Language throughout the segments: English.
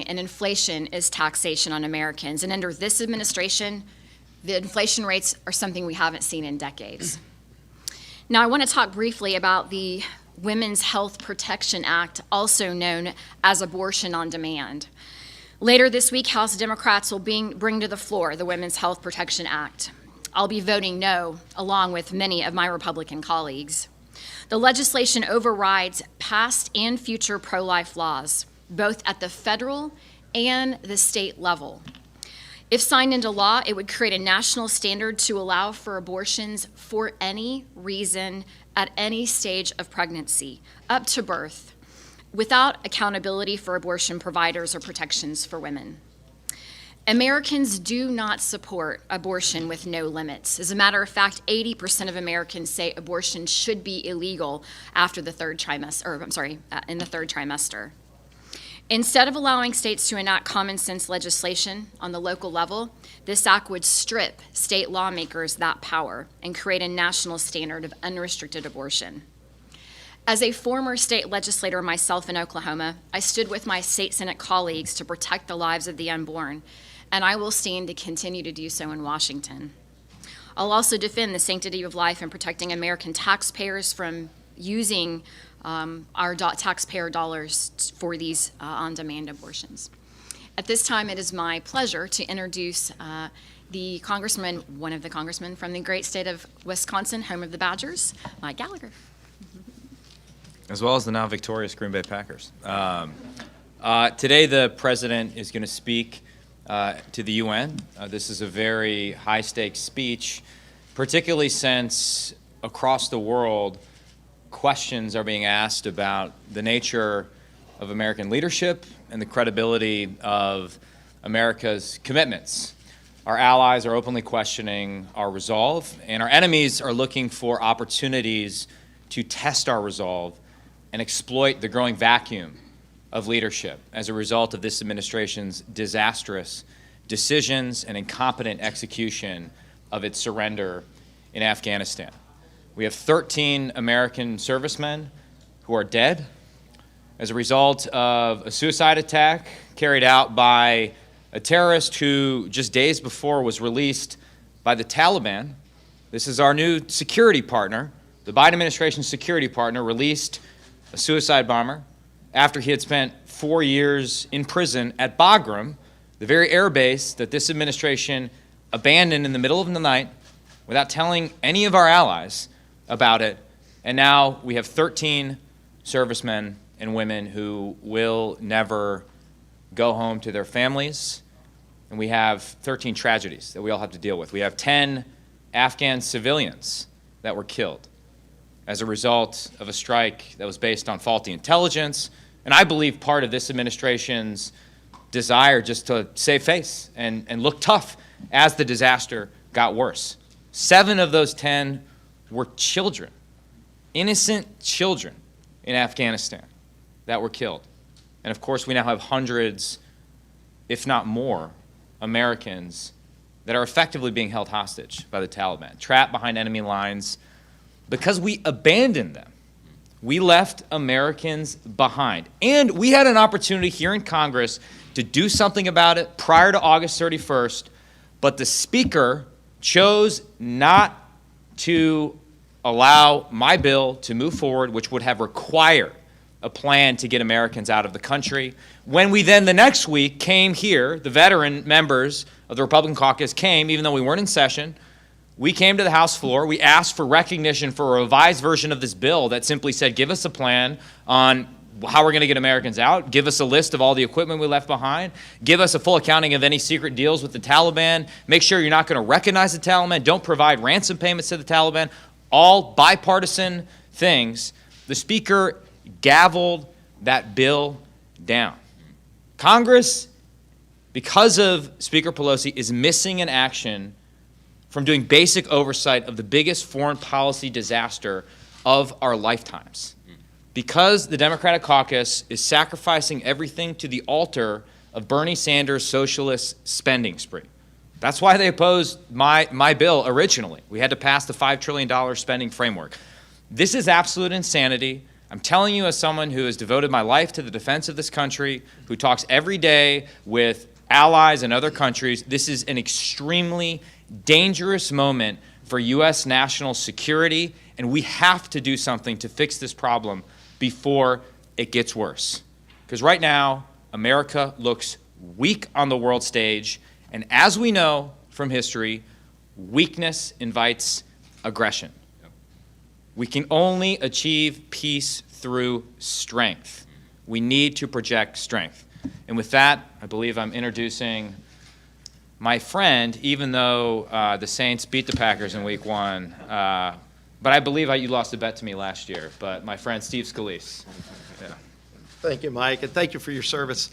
and inflation is taxation on Americans. And under this administration, the inflation rates are something we haven't seen in decades. Now, I want to talk briefly about the Women's Health Protection Act, also known as abortion on demand. Later this week, House Democrats will bring to the floor the Women's Health Protection Act. I'll be voting no, along with many of my Republican colleagues. The legislation overrides past and future pro-life laws, both at the federal and the state level. If signed into law, it would create a national standard to allow for abortions for any reason at any stage of pregnancy, up to birth, without accountability for abortion providers or protections for women. Americans do not support abortion with no limits. As a matter of fact, 80% of Americans say abortion should be illegal after the third trimester, in the third trimester. Instead of allowing states to enact common sense legislation on the local level, this act would strip state lawmakers that power and create a national standard of unrestricted abortion. As a former state legislator myself in Oklahoma, I stood with my state Senate colleagues to protect the lives of the unborn, and I will stand to continue to do so in Washington. I'll also defend the sanctity of life and protecting American taxpayers from using our taxpayer dollars for these on-demand abortions. At this time, it is my pleasure to introduce one of the congressmen from the great state of Wisconsin, home of the Badgers, Mike Gallagher. As well as the now victorious Green Bay Packers. Today, the president is going to speak to the UN. This is a very high-stakes speech, particularly since across the world, questions are being asked about the nature of American leadership and the credibility of America's commitments. Our allies are openly questioning our resolve, and our enemies are looking for opportunities to test our resolve and exploit the growing vacuum of leadership as a result of this administration's disastrous decisions and incompetent execution of its surrender in Afghanistan. We have 13 American servicemen who are dead as a result of a suicide attack carried out by a terrorist who just days before was released by the Taliban. This is our new security partner. The Biden administration's security partner released a suicide bomber after he had spent 4 years in prison at Bagram, the very air base that this administration abandoned in the middle of the night without telling any of our allies about it. And now we have 13 servicemen and women who will never go home to their families. And we have 13 tragedies that we all have to deal with. We have 10 Afghan civilians that were killed as a result of a strike that was based on faulty intelligence. And I believe part of this administration's desire just to save face and look tough as the disaster got worse. 7 of those 10 were children, innocent children in Afghanistan that were killed. And of course, we now have hundreds, if not more, Americans that are effectively being held hostage by the Taliban, trapped behind enemy lines because we abandoned them. We left Americans behind. And we had an opportunity here in Congress to do something about it prior to August 31st, but the Speaker chose not to allow my bill to move forward, which would have required a plan to get Americans out of the country. When we then the next week came here, the veteran members of the Republican caucus came, even though we weren't in session, we came to the House floor, we asked for recognition for a revised version of this bill that simply said, give us a plan on how we're going to get Americans out, give us a list of all the equipment we left behind, give us a full accounting of any secret deals with the Taliban, make sure you're not going to recognize the Taliban, don't provide ransom payments to the Taliban, all bipartisan things. The Speaker gavelled that bill down. Congress, because of Speaker Pelosi, is missing in action from doing basic oversight of the biggest foreign policy disaster of our lifetimes. Because the Democratic caucus is sacrificing everything to the altar of Bernie Sanders' socialist spending spree. That's why they opposed my bill originally. We had to pass the $5 trillion spending framework. This is absolute insanity. I'm telling you as someone who has devoted my life to the defense of this country, who talks every day with allies in other countries, this is an extremely dangerous moment for U.S. national security, and we have to do something to fix this problem before it gets worse. Because right now, America looks weak on the world stage, and as we know from history, weakness invites aggression. We can only achieve peace through strength. We need to project strength. And with that, I believe I'm introducing my friend, even though the Saints beat the Packers in week 1. But I believe you lost a bet to me last year. But my friend, Steve Scalise. Yeah. Thank you, Mike, and thank you for your service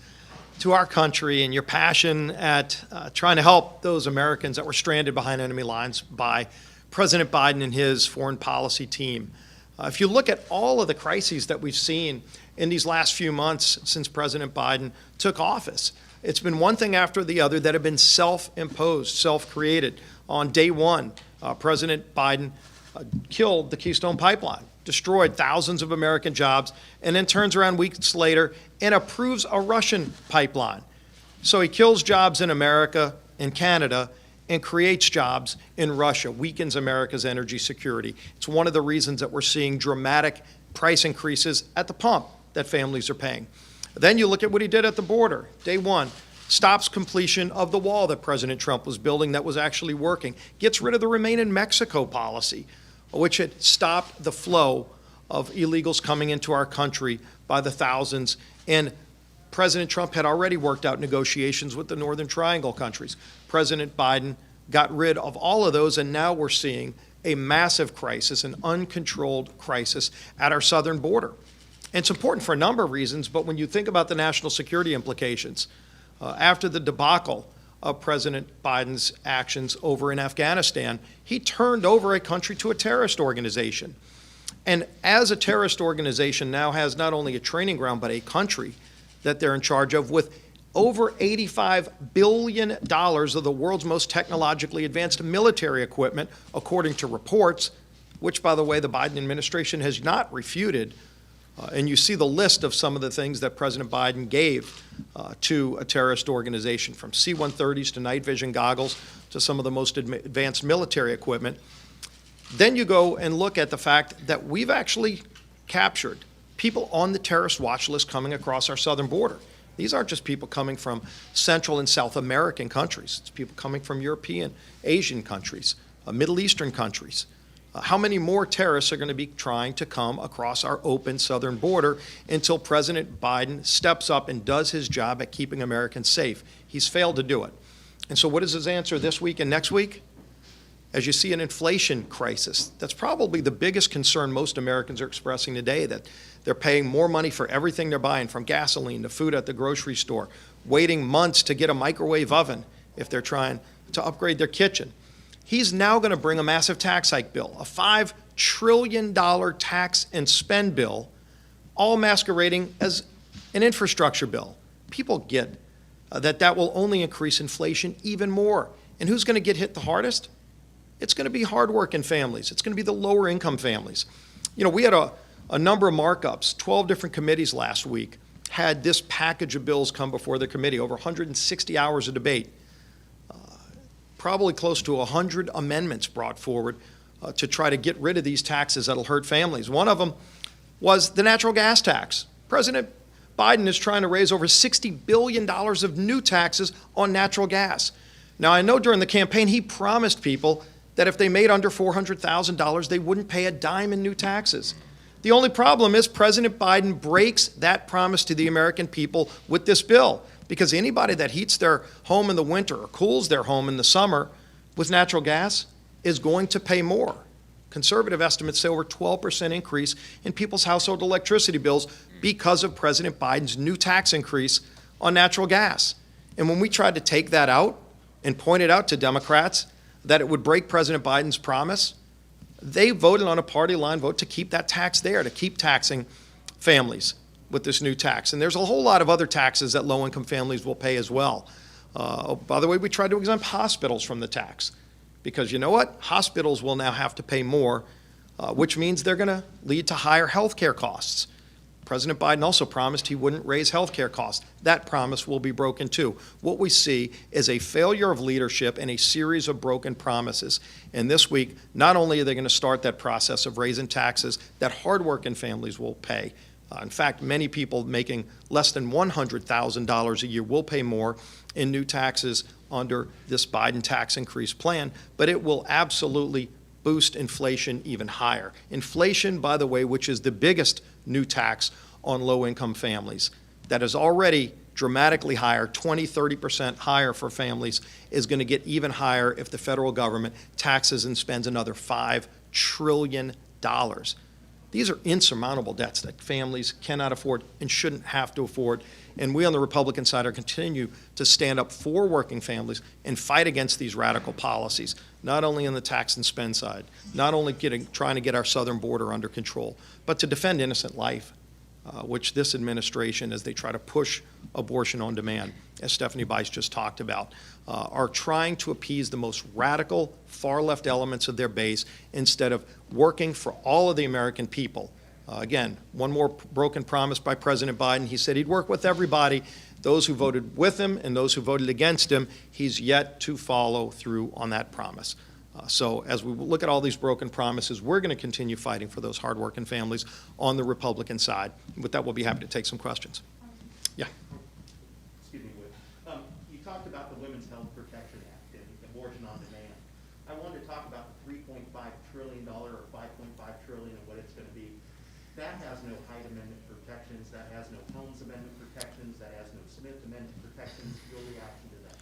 to our country and your passion at trying to help those Americans that were stranded behind enemy lines by President Biden and his foreign policy team. If you look at all of the crises that we've seen in these last few months since President Biden took office, it's been one thing after the other that have been self-imposed, self-created. On day one, President Biden killed the Keystone Pipeline, destroyed thousands of American jobs, and then turns around weeks later and approves a Russian pipeline. So he kills jobs in America and Canada and creates jobs in Russia, weakens America's energy security. It's one of the reasons that we're seeing dramatic price increases at the pump that families are paying. Then you look at what he did at the border. Day one, stops completion of the wall that President Trump was building that was actually working, gets rid of the Remain in Mexico policy, which had stopped the flow of illegals coming into our country by the thousands. And President Trump had already worked out negotiations with the Northern Triangle countries. President Biden got rid of all of those, and now we're seeing a massive crisis, an uncontrolled crisis at our southern border. And it's important for a number of reasons, but when you think about the national security implications, after the debacle of President Biden's actions over in Afghanistan, he turned over a country to a terrorist organization. And as a terrorist organization now has not only a training ground, but a country that they're in charge of with over $85 billion of the world's most technologically advanced military equipment, according to reports, which, by the way, the Biden administration has not refuted. And you see the list of some of the things that President Biden gave to a terrorist organization, from C-130s to night vision goggles to some of the most advanced military equipment. Then you go and look at the fact that we've actually captured people on the terrorist watch list coming across our southern border. These aren't just people coming from Central and South American countries. It's people coming from European, Asian countries, Middle Eastern countries. How many more terrorists are going to be trying to come across our open southern border until President Biden steps up and does his job at keeping Americans safe? He's failed to do it. And so what is his answer this week and next week? As you see an inflation crisis, that's probably the biggest concern most Americans are expressing today, that they're paying more money for everything they're buying, from gasoline to food at the grocery store, waiting months to get a microwave oven if they're trying to upgrade their kitchen. He's now going to bring a massive tax hike bill, a $5 trillion tax and spend bill, all masquerading as an infrastructure bill. People get that will only increase inflation even more. And who's going to get hit the hardest? It's going to be hardworking families. It's going to be the lower income families. You know, we had a number of markups. 12 different committees last week had this package of bills come before the committee, over 160 hours of debate. Probably close to 100 amendments brought forward to try to get rid of these taxes that'll hurt families. One of them was the natural gas tax. President Biden is trying to raise over $60 billion of new taxes on natural gas. Now, I know during the campaign he promised people that if they made under $400,000, they wouldn't pay a dime in new taxes. The only problem is President Biden breaks that promise to the American people with this bill, because anybody that heats their home in the winter or cools their home in the summer with natural gas is going to pay more. Conservative estimates say over 12% increase in people's household electricity bills because of President Biden's new tax increase on natural gas. And when we tried to take that out and point it out to Democrats that it would break President Biden's promise, they voted on a party line vote to keep that tax there, to keep taxing families with this new tax. And there's a whole lot of other taxes that low-income families will pay as well. By the way, we tried to exempt hospitals from the tax, because you know what? Hospitals will now have to pay more which means they're going to lead to higher health care costs. President Biden also promised he wouldn't raise health care costs. That promise will be broken too. What we see is a failure of leadership and a series of broken promises. And this week, not only are they going to start that process of raising taxes that hardworking families will pay. In fact, many people making less than $100,000 a year will pay more in new taxes under this Biden tax increase plan, but it will absolutely boost inflation even higher. Inflation, by the way, which is the biggest new tax on low-income families, that is already dramatically higher, 20–30% higher for families, is going to get even higher if the federal government taxes and spends another $5 trillion. These are insurmountable debts that families cannot afford and shouldn't have to afford. And we on the Republican side are continue to stand up for working families and fight against these radical policies, not only on the tax and spend side, not only trying to get our southern border under control, but to defend innocent life, which this administration, as they try to push abortion on demand, as Stephanie Bice just talked about, are trying to appease the most radical, far-left elements of their base instead of working for all of the American people. Again, one more broken promise by President Biden. He said he'd work with everybody, those who voted with him and those who voted against him. He's yet to follow through on that promise. So as we look at all these broken promises, we're going to continue fighting for those hardworking families on the Republican side. With that, we'll be happy to take some questions. Yeah. Excuse me, Whit. You talked about the Women's Health Protection Act and abortion on demand. I wanted to talk about the $3.5 trillion or $5.5 trillion and what it's going to be. That has no Hyde Amendment protections. That has no Helms Amendment protections. That has no Smith Amendment protections. Your reaction to that?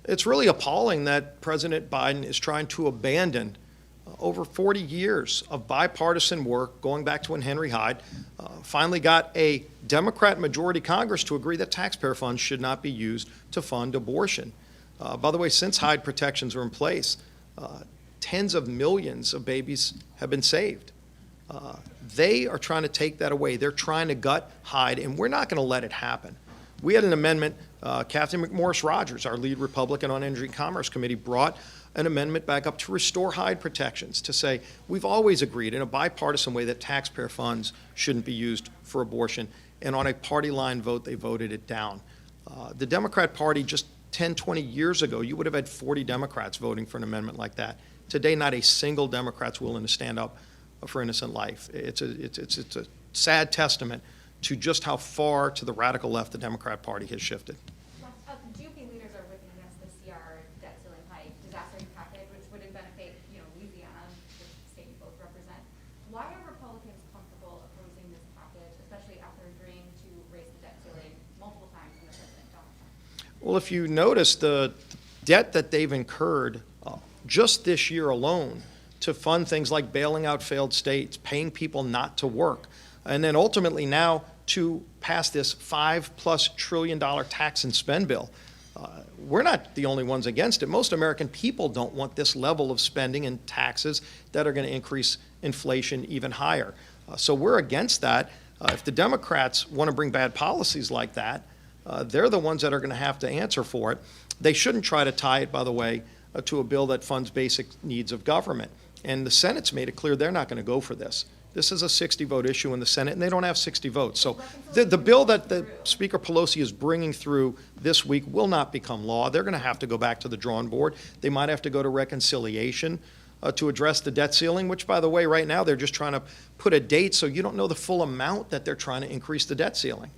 It's really appalling that President Biden is trying to abandon over 40 years of bipartisan work, going back to when Henry Hyde finally got a Democrat majority Congress to agree that taxpayer funds should not be used to fund abortion. By the way, since Hyde protections are in place, tens of millions of babies have been saved. They are trying to take that away. They're trying to gut Hyde, and we're not going to let it happen. We had an amendment, Kathy McMorris Rogers, our lead Republican on Energy and Commerce Committee, brought an amendment back up to restore Hyde protections, to say we've always agreed in a bipartisan way that taxpayer funds shouldn't be used for abortion, and on a party line vote, they voted it down. The Democrat Party just 10, 20 years ago, you would have had 40 Democrats voting for an amendment like that. Today, not a single Democrat's willing to stand up for innocent life. It's a sad testament to just how far to the radical left the Democrat Party has shifted. GOP leaders are whipping against the CR debt ceiling hike disaster package, which would benefit, Louisiana, the state you both represent. Why are Republicans comfortable opposing this package, especially after agreeing to raise the debt ceiling multiple times under President Donald Trump? Well, if you notice, the debt that they've incurred just this year alone to fund things like bailing out failed states, paying people not to work, and then ultimately now to pass this $5+ trillion tax and spend bill. We're not the only ones against it. Most American people don't want this level of spending and taxes that are going to increase inflation even higher. So we're against that. If the Democrats want to bring bad policies like that, they're the ones that are going to have to answer for it. They shouldn't try to tie it, by the way, to a bill that funds basic needs of government. And the Senate's made it clear they're not going to go for this. This is a 60-vote issue in the Senate, and they don't have 60 votes. So the bill that the Speaker Pelosi is bringing through this week will not become law. They're going to have to go back to the drawing board. They might have to go to reconciliation to address the debt ceiling, which, by the way, right now they're just trying to put a date so you don't know the full amount that they're trying to increase the debt ceiling.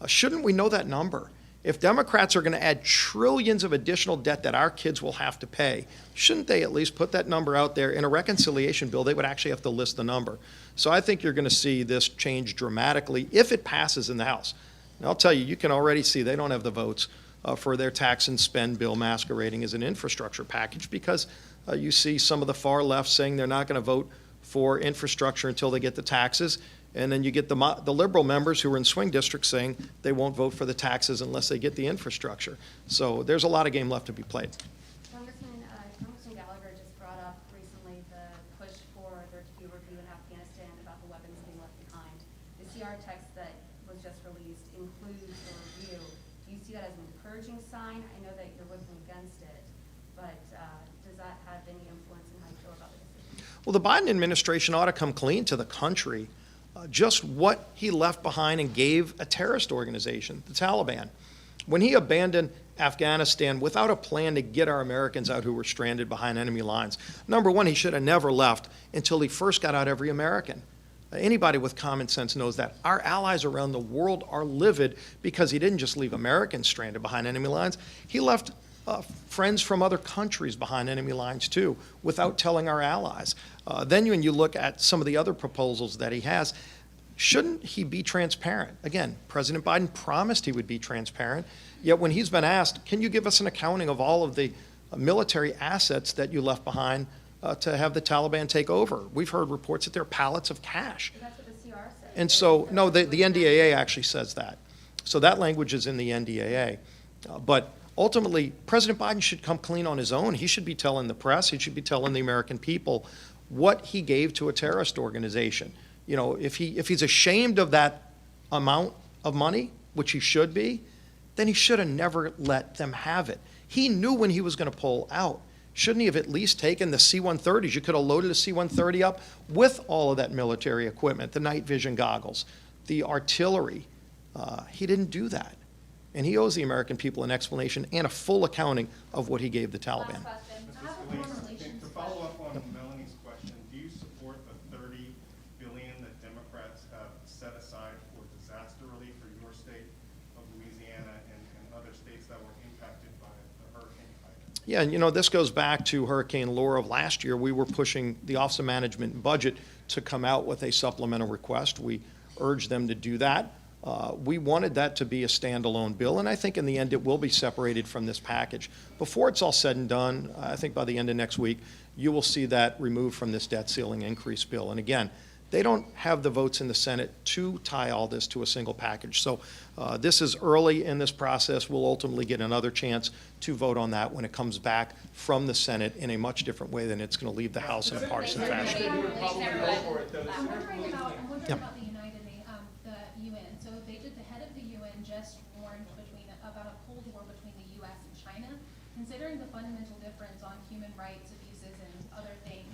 Shouldn't we know that number? If Democrats are going to add trillions of additional debt that our kids will have to pay, shouldn't they at least put that number out there? In a reconciliation bill, they would actually have to list the number. So I think you're going to see this change dramatically if it passes in the House. And I'll tell you, you can already see they don't have the votes for their tax and spend bill masquerading as an infrastructure package, because you see some of the far left saying they're not going to vote for infrastructure until they get the taxes. And then you get the liberal members who are in swing districts saying they won't vote for the taxes unless they get the infrastructure. So there's a lot of game left to be played. Congressman Gallagher just brought up recently the push for there to be a review in Afghanistan about the weapons being left behind. The CR text that was just released includes a review. Do you see that as an encouraging sign? I know that you're whipping against it, but does that have any influence in how you feel about the decision? Well, the Biden administration ought to come clean to the country just what he left behind and gave a terrorist organization, the Taliban. When he abandoned Afghanistan without a plan to get our Americans out who were stranded behind enemy lines, number one, he should have never left until he first got out every American. Anybody with common sense knows that. Our allies around the world are livid because he didn't just leave Americans stranded behind enemy lines. He left friends from other countries behind enemy lines too, without telling our allies. Then when you look at some of the other proposals that he has, shouldn't he be transparent? Again, President Biden promised he would be transparent, yet when he's been asked, can you give us an accounting of all of the military assets that you left behind to have the Taliban take over? We've heard reports that there are pallets of cash. That's what the CR said. And so, no, the NDAA actually says that. So that language is in the NDAA. But ultimately, President Biden should come clean on his own. He should be telling the press, he should be telling the American people what he gave to a terrorist organization. You know, if he's ashamed of that amount of money, which he should be, then he should have never let them have it. He knew when he was going to pull out. Shouldn't he have at least taken the C-130s? You could have loaded a C-130 up with all of that military equipment, the night vision goggles, the artillery. He didn't do that. And he owes the American people an explanation and a full accounting of what he gave the Taliban. Last question. I have a Please, foreign relations to follow up question. on Melanie's question, do you support the $30 billion that Democrats have set aside for disaster relief for your state of Louisiana and other states that were impacted by the hurricane? Yeah, and you know, this goes back to Hurricane Laura of last year. We were pushing the Office of Management and Budget to come out with a supplemental request. We urged them to do that. We wanted that to be a standalone bill, and I think in the end it will be separated from this package. Before it's all said and done, I think by the end of next week, you will see that removed from this debt ceiling increase bill. And again, they don't have the votes in the Senate to tie all this to a single package. So this is early in this process. We'll ultimately get another chance to vote on that when it comes back from the Senate in a much different way than it's going to leave the House in a partisan fashion. I'm wondering Yeah. about the United the UN. So they did, the head of the UN just warned about a Cold War between the U.S. and China. Considering the fundamental difference on human rights abuses and other things,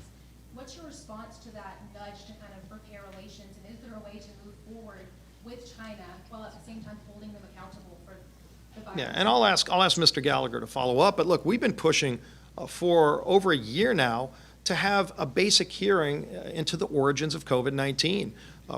what's your response to that nudge to kind of repair relations? And is there a way to move forward with China while at the same time holding them accountable for the violence? Yeah, and I'll ask Mr. Gallagher to follow up. But look, we've been pushing for over a year now to have a basic hearing into the origins of COVID-19.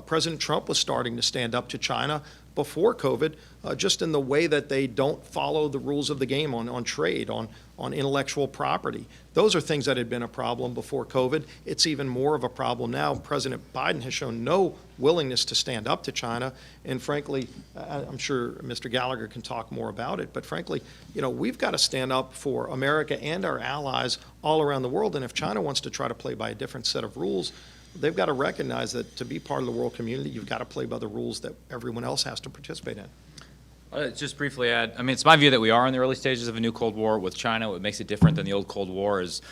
President Trump was starting to stand up to China before COVID, just in the way that they don't follow the rules of the game on trade, on intellectual property. Those are things that had been a problem before COVID. It's even more of a problem now. President Biden has shown no willingness to stand up to China, and frankly, I'm sure Mr. Gallagher can talk more about it, but frankly, you know, we've got to stand up for America and our allies all around the world, and if China wants to try to play by a different set of rules, they've got to recognize that to be part of the world community, you've got to play by the rules that everyone else has to participate in. Just briefly add, I mean, it's my view that we are in the early stages of a new Cold War with China. What makes it different than the old Cold War is,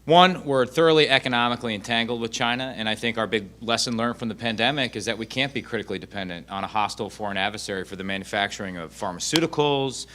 one, we're thoroughly economically entangled with China, and I think our big lesson learned from the pandemic is that we can't be critically dependent on a hostile foreign adversary for the manufacturing of pharmaceuticals,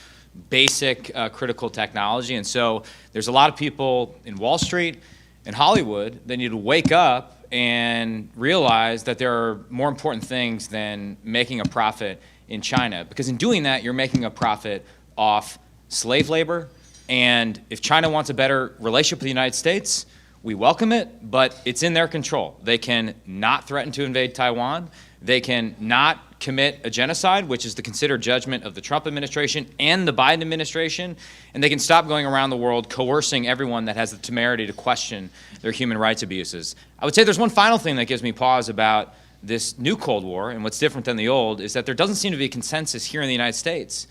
basic critical technology. And so there's a lot of people in Wall Street and Hollywood that need to wake up and realize that there are more important things than making a profit in China. Because in doing that, you're making a profit off slave labor. And if China wants a better relationship with the United States, we welcome it, but it's in their control. They can not threaten to invade Taiwan. They can not commit a genocide, which is the considered judgment of the Trump administration and the Biden administration, and they can stop going around the world coercing everyone that has the temerity to question their human rights abuses. I would say there's one final thing that gives me pause about this new Cold War and what's different than the old is that there doesn't seem to be a consensus here in the United States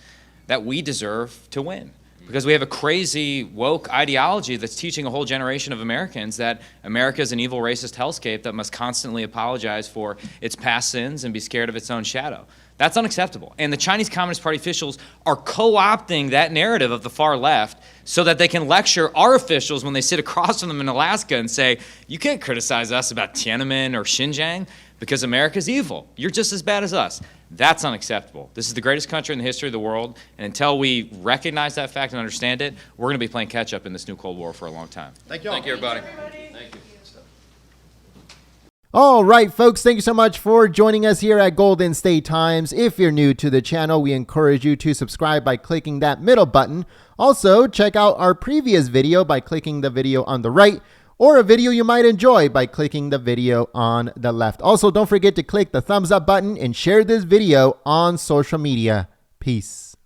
that we deserve to win. Because we have a crazy woke ideology that's teaching a whole generation of Americans that America is an evil racist hellscape that must constantly apologize for its past sins and be scared of its own shadow. That's unacceptable. And the Chinese Communist Party officials are co-opting that narrative of the far left so that they can lecture our officials when they sit across from them in Alaska and say, you can't criticize us about Tiananmen or Xinjiang because America's evil. You're just as bad as us. That's unacceptable. This is the greatest country in the history of the world, and until we recognize that fact and understand it, we're going to be playing catch-up in this new Cold War for a long time. Thank you all. Thank you, everybody. Thanks, everybody. Thank you. All right, folks, thank you so much for joining us here at Golden State Times. If you're new to the channel, we encourage you to subscribe by clicking that middle button. Also, check out our previous video by clicking the video on the right, or a video you might enjoy by clicking the video on the left. Also, don't forget to click the thumbs up button and share this video on social media. Peace.